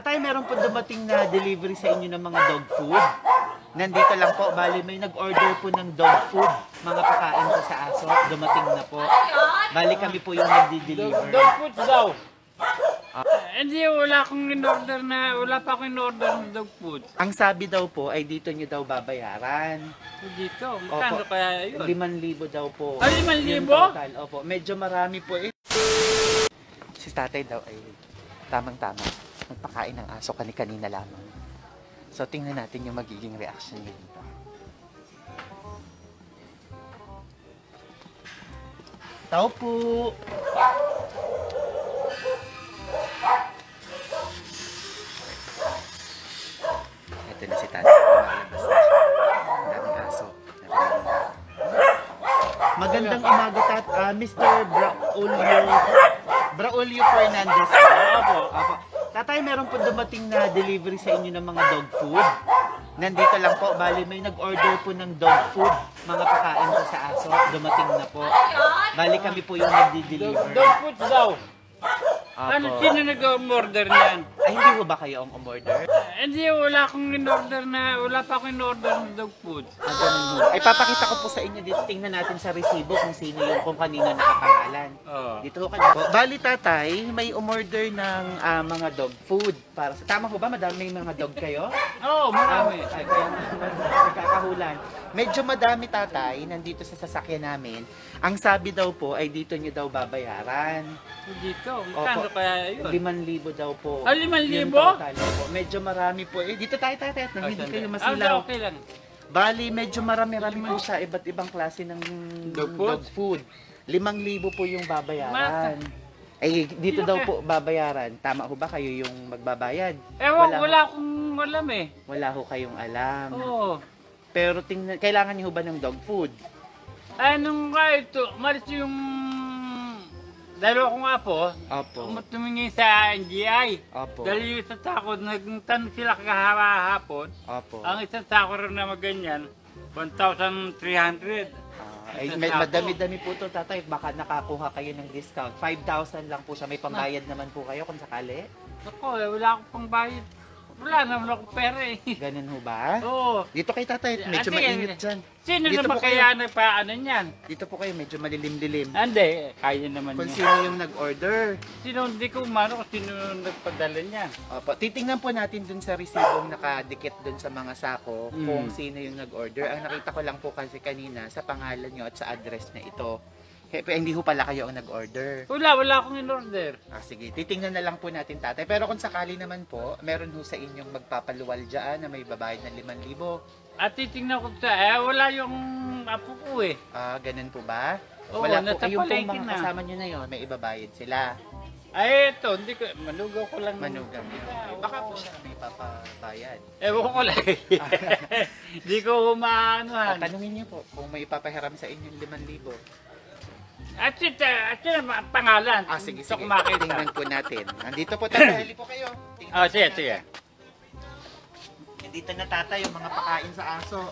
Tatay, meron po dumating na delivery sa inyo ng mga dog food. Nandito lang po, bali may nag-order po ng dog food. Mga pakain po sa aso, dumating na po. Bali kami po yung nagdi-deliver. Dog food daw. Hindi, wala pa akong in-order ng dog food. Ang sabi daw po ay dito nyo daw babayaran. Dito, magkano kaya yun? 5,000 daw po. Ay, 5,000? Yung total, opo. Medyo marami po eh. Si tatay daw ay tamang-tama. Magpakain ng aso kanina lamang. So tingnan natin yung magiging reaction niya dito. Tao po! Ito na si tatay. Lumalabas na siya. Maraming aso. Magandang umaga Mr. Braulio Fernandez. Opo. Tatay, meron po dumating na delivery sa inyo ng mga dog food. Nandito lang po, bali may nag-order po ng dog food. Mga pakain po sa aso, dumating na po. Bali kami po yung nagdi-deliver. Dog food daw. Opo. Sino nag-order niyan? Ay, hindi po ba kayo ang umorder? Hindi, wala pa akong in-order ng dog food. Ganun mo. Ay, papakita ko po sa inyo dito. Tingnan natin sa resibo kung sino yung, kung kanino nakapangalan. Dito ko kayo. Bali tatay, may umorder ng mga dog food. Para sa tama ko ba? Madami mga dog kayo? Oo, marami. Ay, kaya nagkakahulan. Medyo madami tatay, nandito sa sasakyan namin. Ang sabi daw po ay dito nyo daw babayaran. Dito, magkano kaya yun? 5,000 daw po. Ah, 5,000? Yung total po. Medyo marami po. Eh, dito tayo tatay at hindi kayo masilaw. Okay lang. Bali, medyo marami-rami po siya. Iba't ibang klase ng dog food. 5,000 po yung babayaran. Eh, dito daw po babayaran. Tama ho ba kayo yung magbabayad? Wala akong alam eh. Wala ho kayong alam. Oo. Pero tingnan, kailangan niyo ba ng dog food? Anong nga ito? Maris yung dalawa kong apo. Opo. Tumingin sa NGI. Opo. Dahil yung isang sako, nagtanong sila kahapon. Opo. Ang isang sako rin na maganyan, 1,300. Ay, madami-dami po to tatay. Baka nakakuha kayo ng discount. 5,000 lang po siya. May pambayad naman po kayo kung sakali. Ako, wala akong pangbayad. Wala naman akong pera eh. Ganun ho ba? Oo. Dito kay tatay, medyo mainit dyan. Sino Dito naman po kaya nagpaano niyan? Dito po kayo, medyo malilim-lilim. Hindi, kaya naman Kung niya. sino yung nag-order. Sino, hindi ko umano kung sino nagpadala niya. Opo, titingnan po natin dun sa resibong nakadikit dun sa mga sako kung sino yung nag-order. Ang nakita ko lang po kasi kanina sa pangalan nyo at sa address na ito. Hindi ho pala kayo ang nag-order. Wala akong in-order. Sige, titingnan na lang po natin tatay. Pero kung sakali naman po, meron ho sa inyong magpapaluwal dyan na may babayad ng 5,000. At titingnan ko sa, wala yung apo ko eh. Ganun po ba? Oo, Wala po. Yung natapalengke pong mga na. kasama nyo na yun, may ibabayad sila. Ay, ito, hindi ko, manugaw ko lang. Manugang yun. Baka po siya may papabayad. Ewan ko lang. Hindi ko maanohan. Tanungin niyo po kung may ipapahiram sa inyong 5,000. At sila pangalan. Sige. Gusto ko makita. Tingnan po natin. Nandito po tayo. Hali po kayo. Tingnan po Sige. natin. Nandito na tatay yung mga pakain sa aso.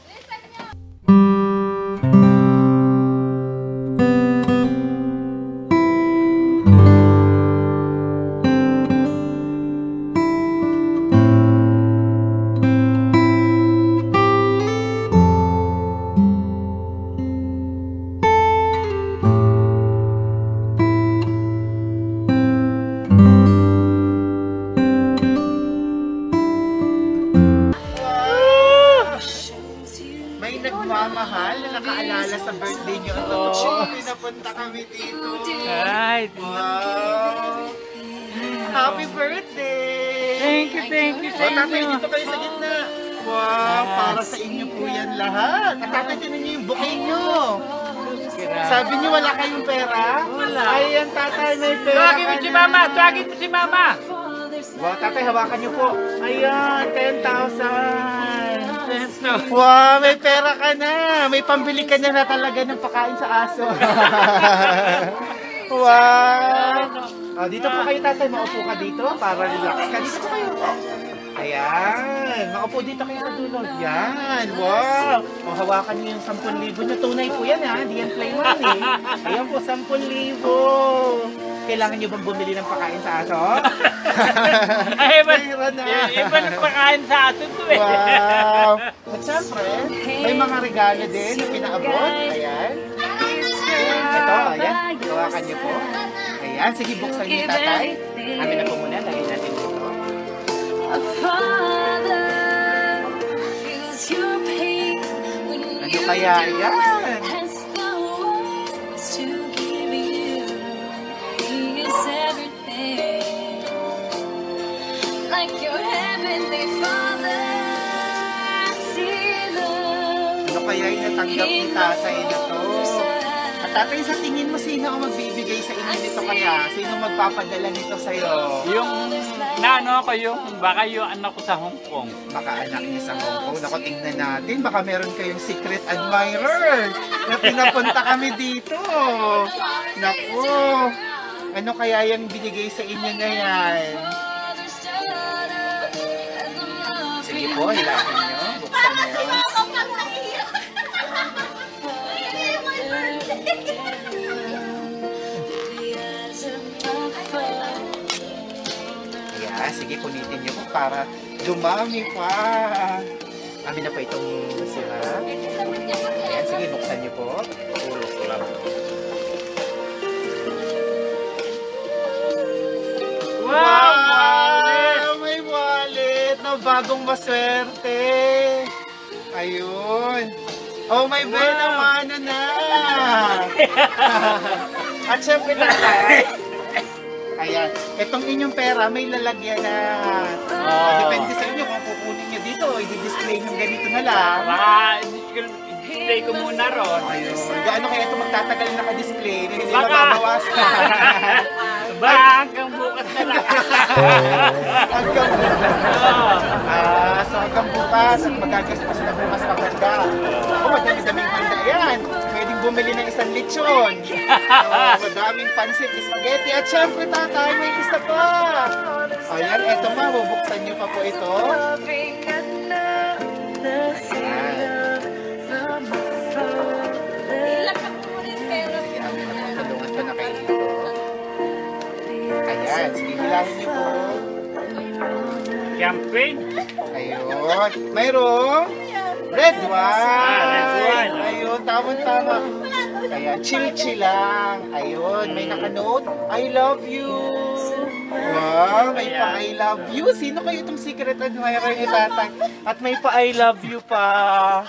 Nagmamahal na nakaalala sa birthday nyo. Pinapunta kami dito. Right. Wow! Happy birthday! Thank you sa Tatay, inyo. dito kayo sa gitna. Wow! Para sa inyo po yan lahat. At tatay, tinan nyo yung bouquet nyo. Sabi nyo wala kayong pera? Wala. Ayan, tatay, may pera Tawagin mo ka si na. Mama. Tawagin mo si Mama. Wow, tatay, hawakan nyo po. Ayan, 10,000. Ito. Wow, may pera ka na. May pambili ka na talaga ng pakain sa aso. Wow. Dito po kayo tatay, maupo ka dito para relax ka. Dito po kayo. Ayan, maupo dito kayo sa dulo. Yan, wow. Hawakan niyo yung 10,000 na tunay po yan ha. Hindi yan play money. Ayan po, 10,000. Kailangan niyo bang bumili ng pakain sa aso? Ay, iba, Mayroon na. iba nagpakain sa atin to eh. Wow! At syempre, may mga regalo din na pinaabot. Ayan. Ito, ayan. Hawakan niyo po. Ayan, sige, buksan niyo, tatay. Amin na po muna, lagay natin dito. Ano kaya yan? Ano kaya yung natanggap ni tatay na to? At tatay, sa tingin mo, sino ang magbibigay sa inyo nito kaya? Sino magpapadala nito sa'yo? Yung naano ko yung baka yung anak ko sa Hong Kong. Baka anak niya sa Hong Kong. Naku, tingnan natin. Baka meron kayong secret admirer na pinapunta kami dito. Naku, ano kaya yung binigay sa inyo na yan? Sige po, hilahin nyo. Buksan nyo. Ayan, sige, punitin nyo po para dumami pa. Amin na pa itong basura. Ayan, sige, buksan nyo po. Ulok lang. Wow! May wallet na bagong maswerte. Ayun. Oh, may bena mana na. At syempre tatay. Ayan. Itong inyong pera, may lalagyan na. Depende sa inyo kung kukunin nyo dito. I-display nyo ganito na lang. Baka i-display ko muna ron. Ayun. Gaano kaya ito magtatagal naka-display? Hindi Baka. mababawasan. Baka hanggang bukas na lang. Hanggang bukas. So hanggang bukas at magagastos na bukas maganda. Madami-daming handa yan. Pwedeng bumili ng isang lechon. Madaming pansit, spaghetti. At syempre tatay, may isa pa. Ayan, eto ma, bubuksan niyo pa po ito. Tulungan ko na kayo dito. Ayan, sige, hilahin niyo po. Campaign? Ayun. Mayroong red wine. Red wine. Ayun, tama-tama. Ayan, chill-chill lang. Ayun, may naka-note. I love you. Wow, may pa I love you. Sino kayo itong secret admirer ni tatay? At may pa I love you pa.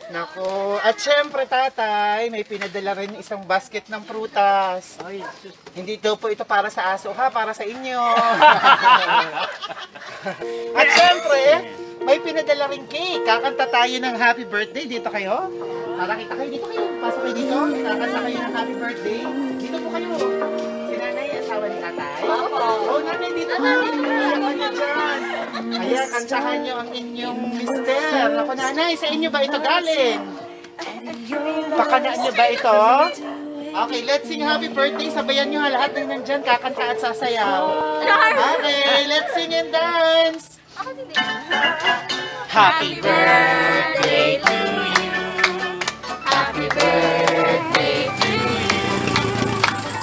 Nako. At syempre tatay, may pinadala rin isang basket ng prutas. Ay, sus. Hindi daw po ito para sa aso ha, para sa inyo. At syempre, may pinadala rin cake. Kakanta tayo ng happy birthday. Dito kayo. Nakakita kayo. Dito kayo. Pasok kayo dito. Kakanta kayo ng happy birthday. Dito po kayo. Si nanay, asawa ni tatay. Oo, nanay, dito po. Kanya dyan. Kaya, kantahan nyo ang inyong mister. Ako nanay, sa inyo ba ito galing? Pakanaan nyo ba ito? Okay, let's sing happy birthday. Sabayan nyo lahat ng nandyan. Kakanta at sasayaw. Okay, let's sing and dance. Happy birthday to you. Happy birthday to you.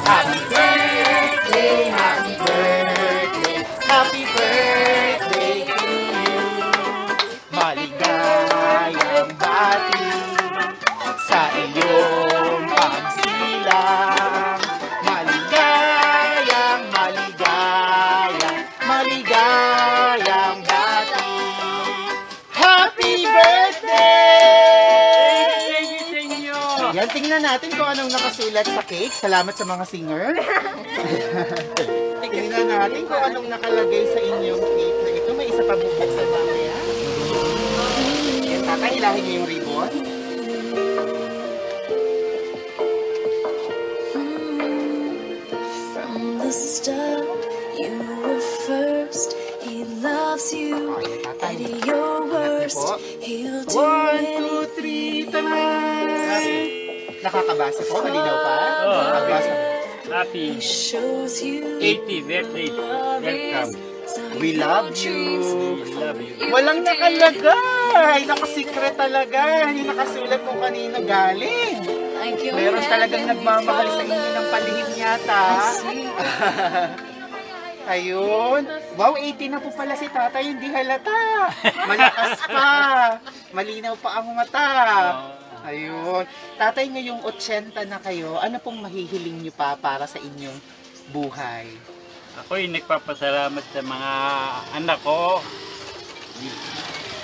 Happy birthday, happy birthday. Happy birthday to you. Maligayang bati sa iyong pagsilang. Maligayang, maligayang, maligayang bati. Happy birthday! Thank you sa inyo. Yan, tingnan natin kung anong nakasulat sa cake. Salamat sa mga singer. Tingnan natin kung anong nakalagay sa inyong cake na ito. May isa pa bubuksan mamaya. Yan, tatay, hilahin niyo yung ribbon. From the start, you were first. He loves you Okay, tatay. at your worst. po. He'll do 1, 2, 3, tanan! Nakakabasa po, malinaw pa? Oo. Nakakabasa. Happy shows you 80th birthday. Welcome. We love you. We love you. Walang nakalagay. Nakasikret talaga. Hindi nakasulat kung kanino galing. like your Meron talagang heavenly nagmamahal sa inyo Father. ng palihim yata. Ayun. Wow, 80 na po pala si tatay, hindi halata. Malakas pa. Malinaw pa ang mata. Ayun. Tatay, ngayong 80 na kayo, ano pong mahihiling niyo pa para sa inyong buhay? Ako'y nagpapasalamat sa mga anak ko,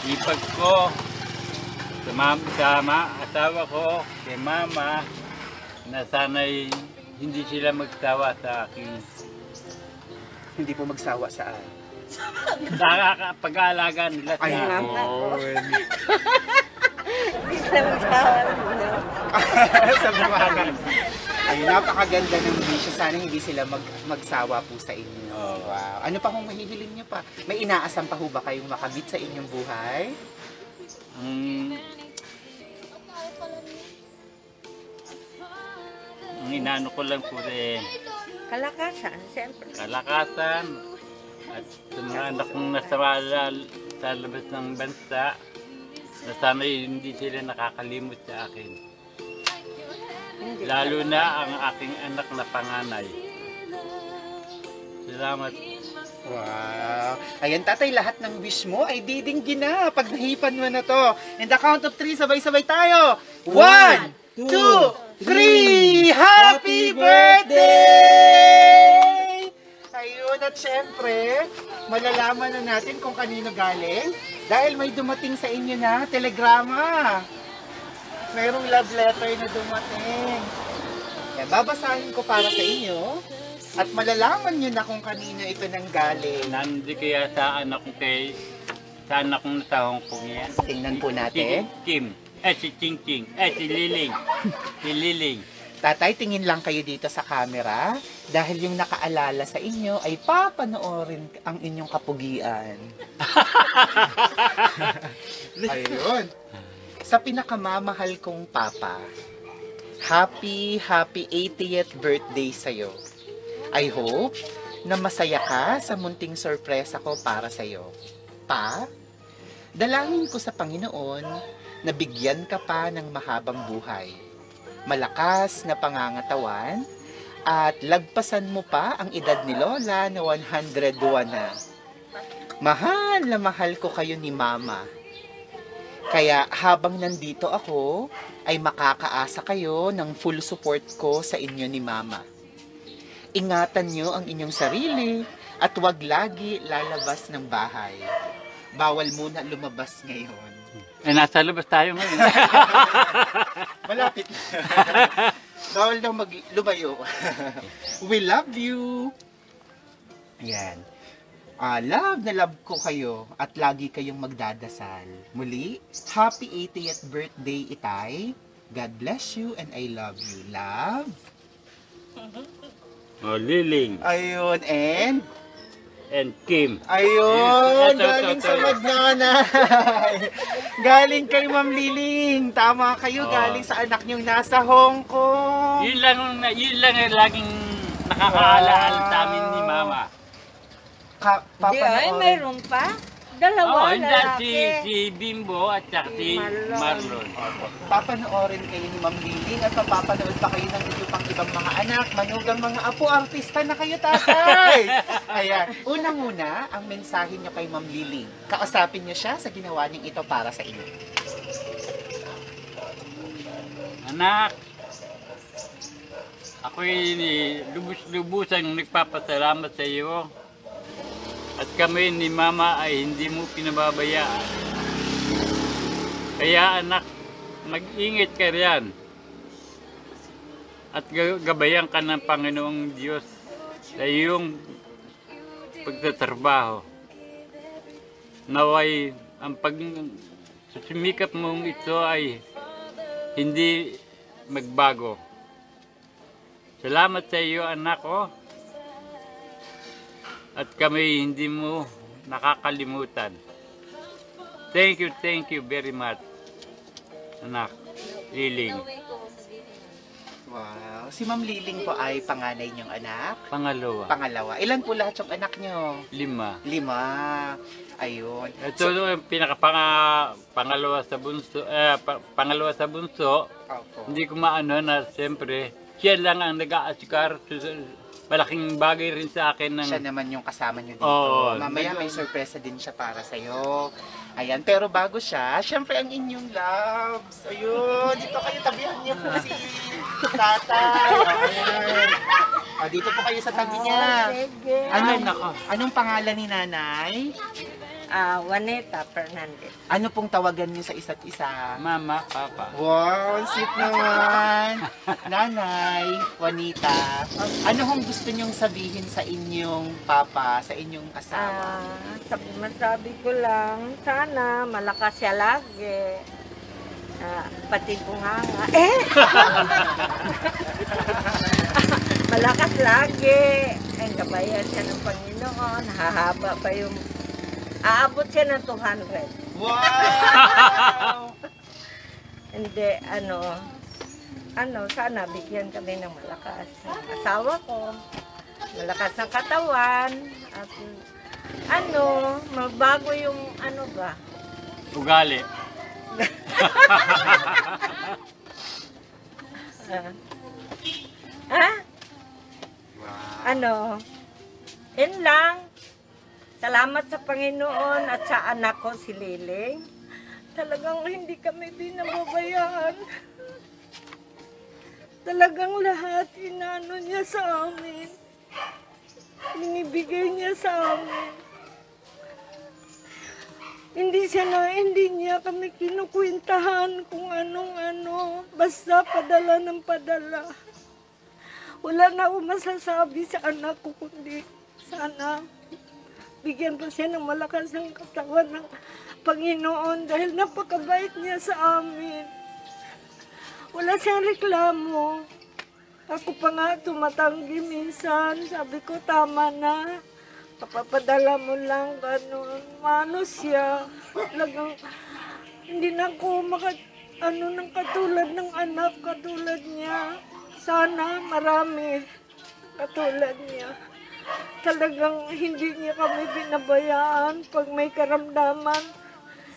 ipag ko, sa asawa ko, kay mama, na sana'y hindi sila magsawa sa akin. Hindi po magsawa saan? Pag-aalaga nila sa akin. Ayun. Hindi sila magsawa. Sa buwangan. Ay, napakaganda ng bisyo. Sana hindi sila magsawa po sa inyo. Wow. Ano pa kung mahihiling niyo pa? May inaasam pa ho ba kayong makamit sa inyong buhay? Ang inano ko lang po Kalakasan, siyempre. kalakasan at sa mga anak kong nasa sa labas ng bansa na sana hindi sila nakakalimot sa akin. Hindi. Lalo na ang aking anak na panganay. Salamat. Wow. Ayan, tatay, lahat ng wish mo ay didinggin na pag nahipan mo na to. In the count of 3, sabay-sabay tayo. 1, 2, 3! Happy birthday! Ayun, at syempre, malalaman na natin kung kanino galing dahil may dumating sa inyo na telegrama. Mayroong love letter na dumating. Kaya babasahin ko para sa inyo at malalaman nyo na kung kanino ito nang galing. Nandi kaya sa anak ko sa anak kong nasa Hong Kong yan. Tingnan po natin. Si Kim. Si Ching Ching. Si Liling. Si Liling. Tatay, tingin lang kayo dito sa camera dahil yung nakaalala sa inyo ay papanoorin ang inyong kapugian. Ayun. Sa pinakamamahal kong papa, happy 80th birthday sa'yo. I hope na masaya ka sa munting sorpresa ko para sa'yo. Pa, dalangin ko sa Panginoon na bigyan ka pa ng mahabang buhay, malakas na pangangatawan, at lagpasan mo pa ang edad ni Lola na 101 na. Mahal na mahal ko kayo ni Mama. Kaya habang nandito ako, ay makakaasa kayo ng full support ko sa inyo ni Mama. Ingatan nyo ang inyong sarili at huwag lagi lalabas ng bahay. Bawal muna lumabas ngayon. Nasa labas tayo ngayon. Malapit. Bawal daw lumayo. We love you. Ayan. Love na love ko kayo at lagi kayong magdadasal. Muli, happy 80th birthday, Itay. God bless you and I love you. Love. Liling. Ayun, and Kim. ayun, Ito, galing sa ito. magnanay. Galing kay Ma'am Liling. Tama kayo, galing sa anak niyong nasa Hong Kong. Yun lang ang laging nakakaalaala sa amin ni Mama. Hindi, ay, mayroon pa. Dalawa, Hindi lalaki. si Bimbo at saka si Marlon. Papanoorin kayo ni Ma'am Liling at papapanood pa kayo ng inyong pang ibang mga anak, manugang mga apo, artista na kayo, tatay! Ayan, unang-una, ang mensahe niyo kay Ma'am Liling. Kausapin niyo siya sa ginawa niyong ito para sa inyo. Anak, ako'y lubus-lubusang nagpapasalamat sa iyo. At kami ni Mama ay hindi mo pinababayaan. Kaya anak, mag-ingat ka riyan. At gabayan ka ng Panginoong Diyos sa iyong pagtatrabaho. Naway ang pagsusumikap mong ito ay hindi magbago. Salamat sa iyo, anak ko. At kami hindi mo nakakalimutan. Thank you very much, anak, Liling. Wow, si Ma'am Liling po ay panganay niyong anak. Pangalawa, Pangalawa. Ilan po lahat yung anak niyo? 5. 5. Ayun. Ito yung pangalawa sa bunso, pangalawa sa bunso. Opo. Hindi ko maano na siyempre, siya lang ang nag-aasikar malaking bagay rin sa akin ng... Siya naman yung kasama nyo dito. Oo. Mamaya may sorpresa din siya para sa'yo. Ayan, pero bago siya, syempre ang inyong loves. Ayun, dito kayo, tabihan niyo po si tatay. Ayan. Dito po kayo sa tabi niya. Sige. Anong pangalan ni nanay? Juanita Fernandez. Ano pong tawagan niyo sa isa't isa? Mama, Papa. Wow, sweet naman. Nanay, Juanita, ano hong gusto niyong sabihin sa inyong papa, sa inyong asawa? Masabi ko lang, sana malakas siya lagi. Pati bunganga. Malakas lagi. Ang gabayan siya ng Panginoon. Hahaba pa yung... Aabot siya ng 200. Wow! Hindi, sana bigyan kami ng malakas. Ang asawa ko, malakas ng katawan. At mabago yung ba? Ugali. Yun lang. Salamat sa Panginoon at sa anak ko si Liling. Talagang hindi kami binababayaan. Talagang lahat inano niya sa amin. Binibigay niya sa amin. Hindi niya kami kinukwentahan kung anong-ano. Basta padala ng padala. Wala na ako masasabi sa anak ko kundi sana bigyan pa siya ng malakas ng katawan ng Panginoon dahil napakabait niya sa amin. Wala siyang reklamo. Ako pa nga tumatanggi minsan. Sabi ko, tama na. Papapadala mo lang, gano'n. Mano siya. Talagang hindi na ako ng katulad ng anak, katulad niya. Sana marami katulad niya. Talagang hindi niya kami binabayaan pag may karamdaman.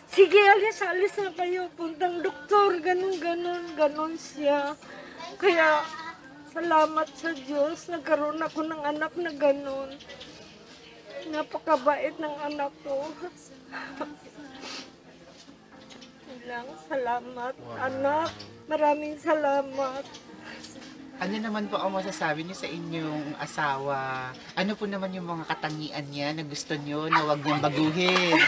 Sige, alis na kayo. Puntang doktor, ganon siya. Kaya, salamat sa Diyos. Nagkaroon ako ng anak na ganon. Napakabait ng anak ko. Salamat, anak. Maraming salamat. Ano naman po ang masasabi niyo sa inyong asawa? Ano po naman yung mga katangian niya na gusto niyo na huwag niyang baguhin?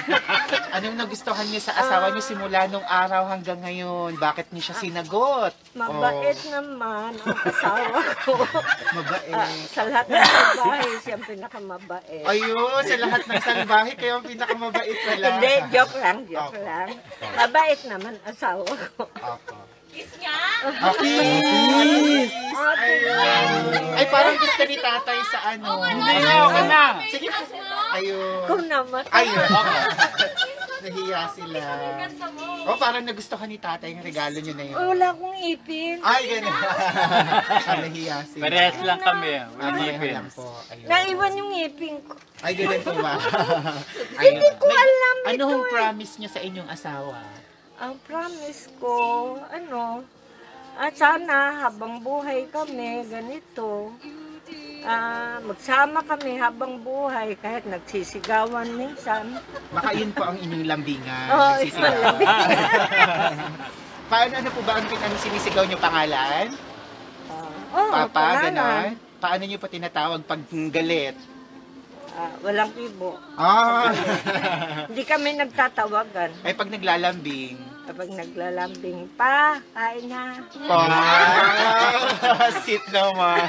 Anong nagustuhan niyo sa asawa niyo simula nung araw hanggang ngayon? Bakit niyo siya sinagot? Mabait naman ang asawa ko. Mabait. Sa lahat ng salbahe, siya ang pinakamabait. Ayun, sa lahat ng salbahe, kayo ang pinakamabait pala. Hindi, joke lang. Mabait naman asawa ko. Opo. Okay. Ay, parang gusto ni tatay sa ano. Sige po. Ayun. Kung naman. Ayun. Nahiya sila. O, parang nagustuhan ni tatay yung regalo niyo na yun. Wala akong ipin. Ay, gano'n. Nahiya sila. Parehas lang kami. Walang Pareho ipin. lang po. Ayun. Naiwan yung ipin ko. Ay, gano'n po ba? Hindi ko alam ito. Anong promise niyo sa inyong asawa? Ang promise ko, sana habang buhay kami, ganito, magsama kami habang buhay kahit nagsisigawan minsan. Baka yun po ang inyong lambingan. Oh, Nagsisigaw. Paano po ba ang sinisigaw niyo pangalan? Papa, pangalan. gano'n? Paano niyo po tinatawag pag galit? Walang ibo. Hindi kami nagtatawagan. Ay, pag naglalambing. Kapag naglalambing pa, kain na. Sit naman.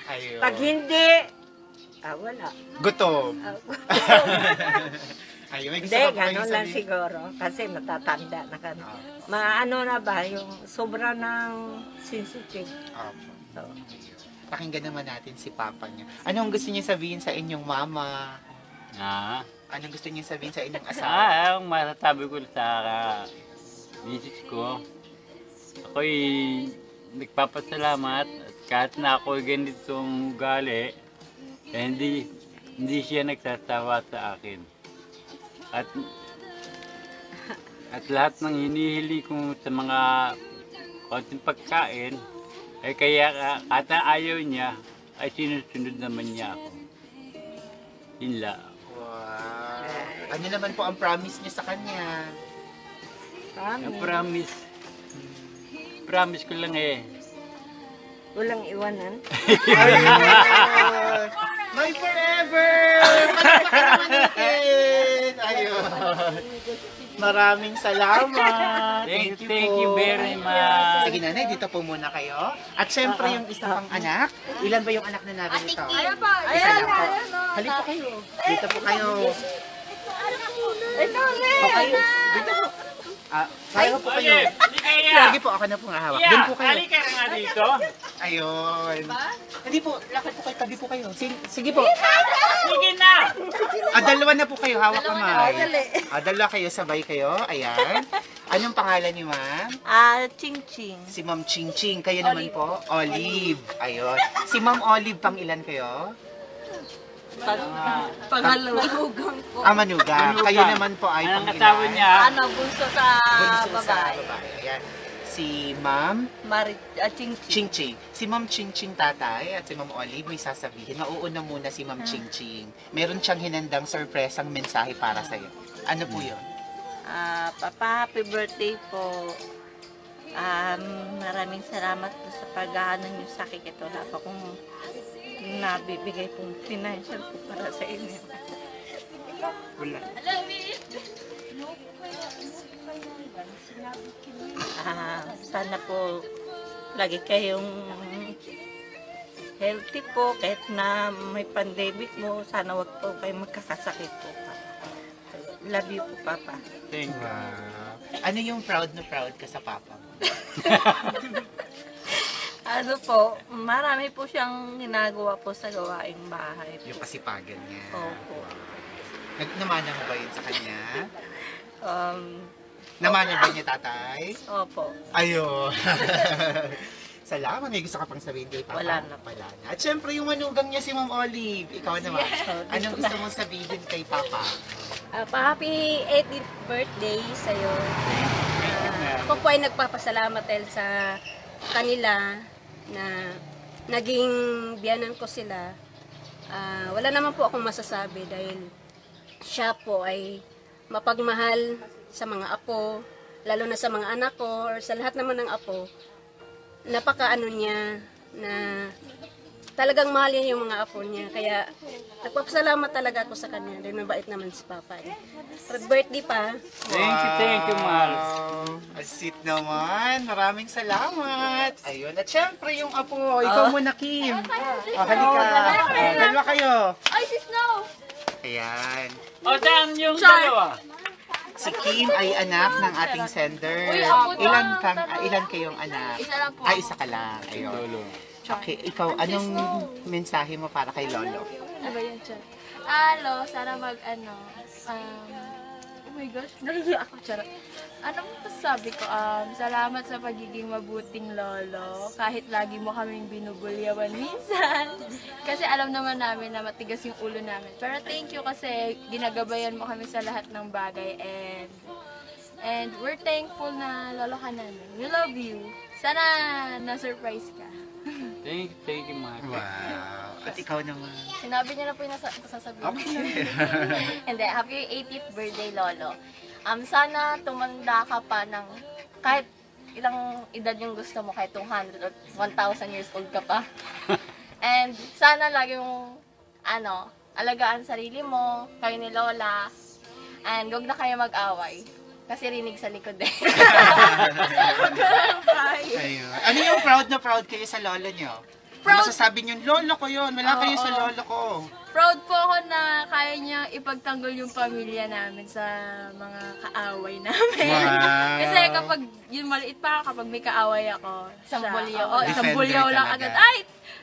Ayun. Pag hindi, wala. Gutom. Ayun, may gusto Hindi, ka pa kayong gano'n lang sabihin? siguro. Kasi matatanda na kami. Maano na ba, yung sobra ng sensitive. Opo. So, Pakinggan naman natin si Papa niya. Anong gusto niya sabihin sa inyong mama? Anong gusto niya sabihin sa inyong asawa? Ang masasabi ko sa misis ko, ako'y nagpapasalamat at kahit na ako'y ganitong ugali, hindi siya nagsasawa sa akin. At lahat ng hinihili ko sa mga konting pagkain, ay kaya kahit ayaw niya, ay sinusunod naman niya ako. Yun lang. Wow. Ano naman po ang promise niyo sa kanya? Ang promise. Promise ko lang eh. Walang iwanan. Ayun! My forever! Palakpakan! Ayun! Maraming salamat! Thank po. you very much. Sige nanay, dito po muna kayo. At syempre yung isa pang anak. Ilan ba yung anak na namin ito? Isa lang po. Halip po kayo. Dito po kayo. Okay. Dito po. Kaya po kayo. Sige po, ako na po nga hawak. Doon po kayo. Halika nga dito. Ayun. Hindi po, lakad po kayo, tabi po kayo. Sige po. Sige na! Dalawa na po kayo, hawak kamay. Dalawa kayo, sabay kayo. Ayan. Anong pangalan ni ma'am? Ching Ching. Si Ma'am Ching Ching. Kayo naman po? Olive. Ayun. Si Ma'am Olive, pang ilan kayo? Pangalawagang po. Manugang. Kayo naman po ay pang Anong asawa ilan? niya? Bunso sa Bunso sa babae. Ayan. Si Ma'am Ching Ching Ching. Si Ma'am Ching Ching tatay at si Ma'am Olive may sasabihin. Mauuna muna si Ma'am Ching Ching. Meron siyang hinandang sorpresang mensahe para sa iyo. Ano po 'yon? Papa, happy birthday po. Maraming salamat po sa pag-aano niyo sa akin. Ito na pa kung nabibigay pong financial po para sa inyo. Wala. Sana po lagi kayong healthy po kahit na may pandemic mo. Sana wag po kayo magkakasakit po. Love you po, Papa. Thank you. Wow. Ano yung proud na proud ka sa papa mo? Ano po, marami po siyang ginagawa po sa gawaing bahay. Yung kasipagan niya. Opo. Namana mo ba yun sa kanya? Um, Namana ba niya tatay? Opo. Ayun. Salamat. May gusto ka pang sabihin kay Papa? Wala na. Wala na. At syempre yung manugang niya si Ma'am Olive. Ikaw naman. Anong gusto mong sabihin kay Papa? Happy 80th birthday sa'yo. Ako po ay nagpapasalamat dahil sa kanila na naging biyanan ko sila. Wala naman po akong masasabi dahil siya po ay mapagmahal sa mga apo, lalo na sa mga anak ko or sa lahat naman ng apo. Napakaano niya na talagang mahal niya yung mga apo niya. Kaya nagpapasalamat talaga ako sa kanya dahil mabait naman si Papa. Happy birthday pa. Thank you, Mahal. Asit naman. Maraming salamat. Ayun. At syempre yung apo. Ikaw muna, Kim. Halika. Dalawa kayo. Ay, sis, no! Ayan. O, saan yung dalawa? Si Kim ay anak ng ating sender. Uy, apo Ilan kayong anak? Isa lang po. Isa ka lang. Ayun. Lolo. Okay, ikaw, anong mensahe mo para kay Lolo? Ano ba yan, Char? Lo, sana oh my gosh, nahihiya ako, Char. Anong masasabi ko? Salamat sa pagiging mabuting lolo. Kahit lagi mo kaming binubulyawan minsan. Kasi alam naman namin na matigas yung ulo namin. Pero thank you kasi ginagabayan mo kami sa lahat ng bagay. And we're thankful na lolo ka namin. We love you. Sana na-surprise ka. Thank you, Mahal. Wow. At ikaw naman. Sinabi niya na po yung sasabihin. Okay. Hindi, happy 80th birthday, Lolo. Sana tumanda ka pa ng kahit ilang edad yung gusto mo, kahit 200 or 1,000 years old ka pa. And sana lagi mong, alagaan sarili mo, kayo ni Lola. And huwag na kayo mag-away. Kasi rinig sa likod eh. Ayun. Ano yung proud na proud kayo sa lolo nyo? Proud- Masasabi nyo, lolo ko yun. Wala kayo sa lolo ko. Proud po ako na kaya niya ipagtanggol yung pamilya namin sa mga kaaway namin. Wow. Kasi kapag yung maliit pa ako, kapag may kaaway ako, isang bulyaw. Oh, isang Defender bulyaw lang talaga. agad. Ay,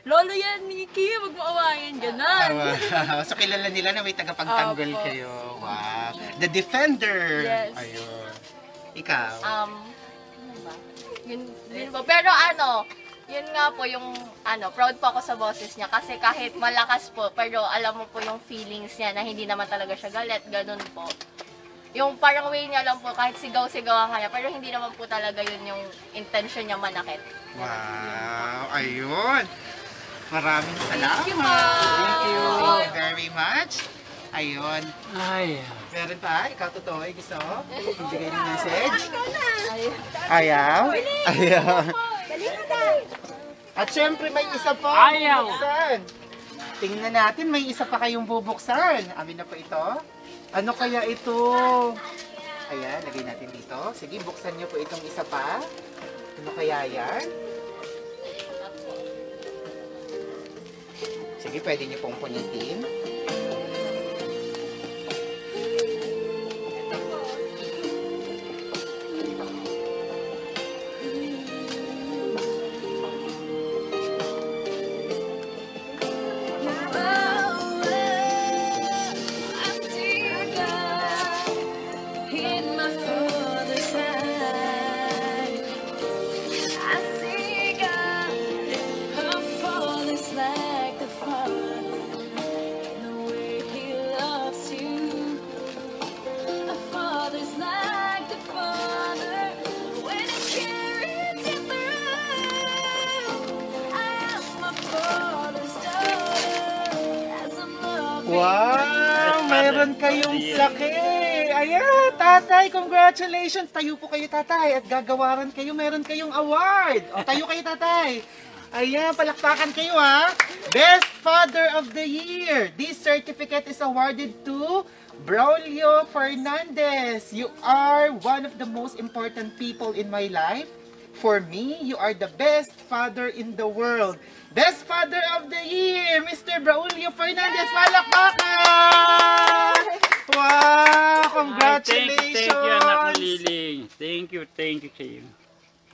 lolo yan, Nikki, wag mo awayin, gano'n. Wow. So kilala nila na may tagapagtanggol Opo. kayo. Wow. The Defender. Yes. Ayun. Ikaw. Ano ba? Yun po. Pero yun nga po yung proud po ako sa boses niya kasi kahit malakas po, pero alam mo po yung feelings niya na hindi naman talaga siya galit, ganun po. Yung parang way niya lang po, kahit sigaw-sigaw ang kanya, pero hindi naman po talaga yun yung intention niya manakit. Wow. Ayun. Maraming salamat. Thank you very much. Ayun. Ay, Meron pa? Ikaw totoo? Gusto? Ibigay ng message? Ayaw? Ayaw. At syempre may isa pa. Ayaw. Bubuksan. Tingnan natin, may isa pa kayong bubuksan. Amin na po ito. Ano kaya ito? Ayan, lagay natin dito. Sige, buksan niyo po itong isa pa. Ano kaya yan? Sige, pwede niyo pong punitin. Wow! Meron kayong laki! Ayan, tatay, congratulations! Tayo po kayo, tatay, at gagawaran kayo. Meron kayong award! O, tayo kayo, tatay! Ayan, palakpakan kayo, ha! Best Father of the Year! This certificate is awarded to Braulio Fernandez. You are one of the most important people in my life. For me, you are the best father in the world. Best Father of the Year, Mr. Braulio Fernandez. Palakpakan! Wow! Congratulations! Thank you, anak ng Liling. Thank you sa iyo.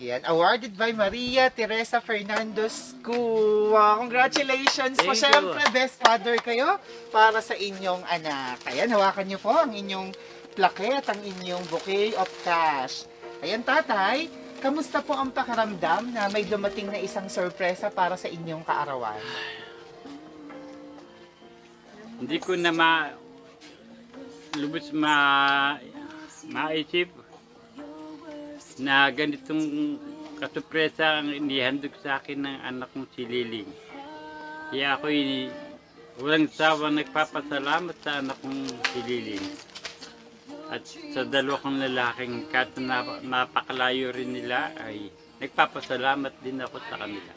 Yan, awarded by Maria Teresa Fernandez School. Wow, congratulations po. Thank you. Siyempre, best father kayo para sa inyong anak. Ayan, hawakan niyo po ang inyong plaque at ang inyong bouquet of cash. Ayan, tatay, kamusta po ang pakiramdam na may dumating na isang sorpresa para sa inyong kaarawan? Hindi ko na lubos maisip na ganitong kasupresa ang inihandog sa akin ng anak kong si Liling. Kaya ako'y walang sawa nagpapasalamat sa anak kong si Liling. At sa dalawa kong lalaking kahit napakalayo rin nila ay nagpapasalamat din ako sa kanila.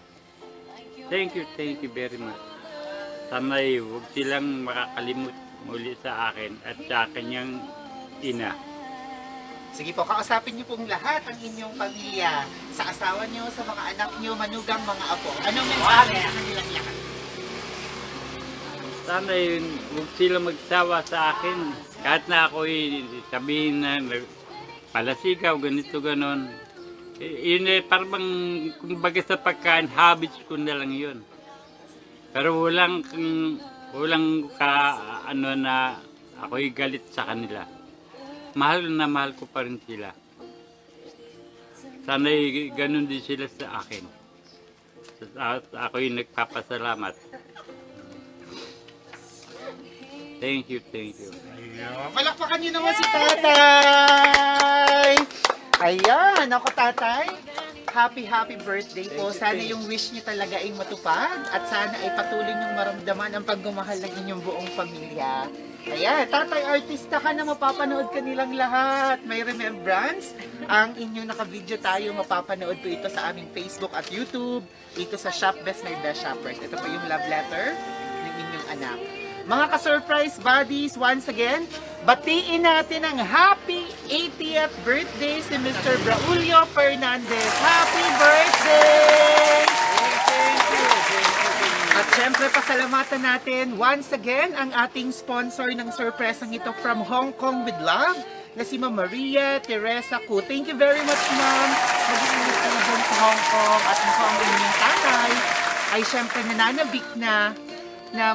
Thank you very much. Sana'y huwag silang makakalimut muli sa akin at sa kanyang ina. Sige po, kausapin niyo pong lahat ang inyong pamilya, sa asawa niyo, sa mga anak niyo, manugang mga apo. Anong mensahe sa kanilang lahat? Sana'y huwag silang magsawa sa akin. Kahit na ako'y sabihin na palasigaw, ganito, ganon. Yun eh, parang kumbaga sa pagkain, habits ko na lang yun. Pero walang ano na ako'y galit sa kanila. Mahal na mahal ko pa rin sila. Sana'y ganon din sila sa akin. At ako'y nagpapasalamat. Thank you. Palakpakan niyo naman si tatay! Ayan, ako tatay. Happy birthday po. Sana yung wish niyo talaga ay matupad at sana ay patuloy niyong maramdaman ang pagmamahal ng inyong buong pamilya. Ayan, tatay, artista ka na, mapapanood ka nilang lahat. May remembrance. Ang inyong naka-video tayo, mapapanood po ito sa aming Facebook at YouTube. Ito sa Shop Best My Best Shoppers. Ito po yung love letter ng inyong anak. Mga ka-surprise buddies, once again, batiin natin ang happy 80th birthday si Mr. Braulio Fernandez. Happy birthday! Thank you. At syempre, pasalamatan natin once again ang ating sponsor ng surpresang ito from Hong Kong with Love na si Ma'am Maria Teresa Ku. Thank you very much, Ma'am. Mag-iingat kayo dun sa Hong Kong at ang inyong tatay ay syempre nananabik na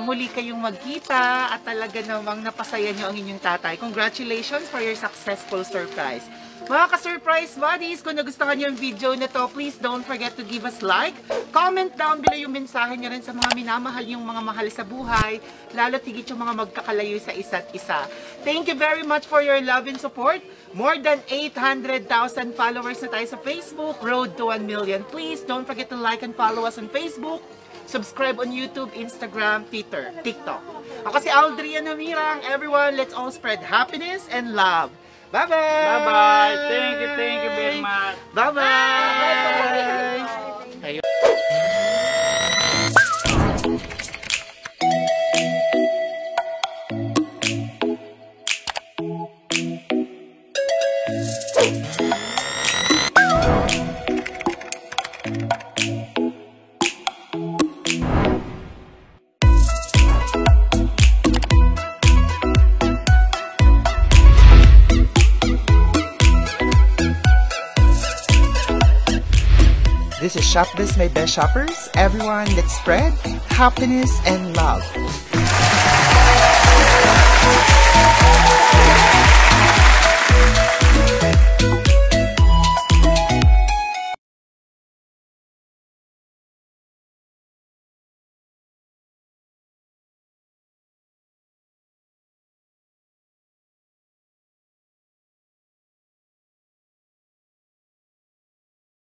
muli kayong magkita at talaga namang napasaya nyo ang inyong tatay. Congratulations for your successful surprise. Mga ka-surprise buddies, kung nagustuhan nyo yung video na to, please don't forget to give us like. Comment down below yung mensahe nyo rin sa mga minamahal yung mga mahal sa buhay, lalo tigit yung mga magkakalayo sa isa't isa. Thank you very much for your love and support. More than 800,000 followers na tayo sa Facebook, road to 1 million. Please don't forget to like and follow us on Facebook, Subscribe on YouTube, Instagram, Twitter, TikTok. Ako si Aldrian Namirang. Everyone, let's all spread happiness and love. Bye-bye! Bye-bye! Thank you very much! Bye-bye! Ayun. This is ShopBiz, my best shoppers. Everyone, let's spread happiness and love.